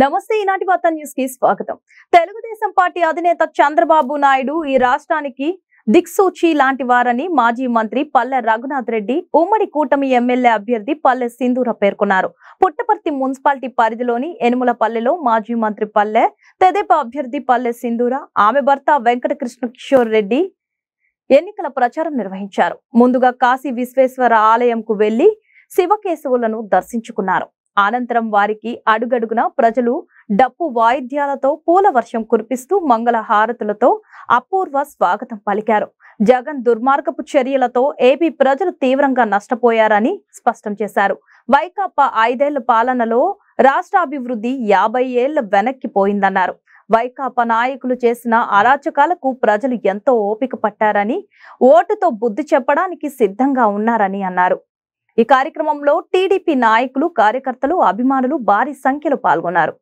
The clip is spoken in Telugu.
నమస్తే ఈనాటి వార్తా న్యూస్ కి స్వాగతం. తెలుగుదేశం పార్టీ అధినేత చంద్రబాబు నాయుడు ఈ రాష్ట్రానికి దిక్సూచి లాంటి వారని మాజీ మంత్రి పల్లె రఘునాథ్ రెడ్డి ఉమ్మడి కూటమి ఎమ్మెల్యే అభ్యర్థి పల్లె సింధూర పేర్కొన్నారు. పుట్టపర్తి మున్సిపాలిటీ పరిధిలోని ఎనుమలపల్లెలో మాజీ మంత్రి పల్లె తెదేపా అభ్యర్థి పల్లె సింధూర ఆమె భర్త వెంకట కృష్ణ కిషోర్ రెడ్డి ఎన్నికల ప్రచారం నిర్వహించారు. ముందుగా కాశీ విశ్వేశ్వర ఆలయంకు వెళ్లి శివకేశవులను దర్శించుకున్నారు. అనంతరం వారికి అడుగడుగున ప్రజలు డప్పు వాయిద్యాలతో పూల వర్షం కురిపిస్తూ మంగళ హారతులతో అపూర్వ స్వాగతం పలికారు. జగన్ దుర్మార్గపు చర్యలతో ఏపీ ప్రజలు తీవ్రంగా నష్టపోయారని స్పష్టం చేశారు. వైకాపా 5 ఏళ్ల పాలనలో రాష్ట్ర అభివృద్ధి 50 ఏళ్ల వెనక్కిపోయిందన్నారు. వైకాపా నాయకులు చేసిన అరాచకాలకు ప్రజలు ఎంతో ఓపిక పట్టారని, ఓటుతో బుద్ధి చెప్పడానికి సిద్ధంగా ఉన్నారని అన్నారు. ఈ కార్యక్రమంలో టీడీపీ నాయకులు, కార్యకర్తలు, అభిమానులు భారీ సంఖ్యలో పాల్గొన్నారు.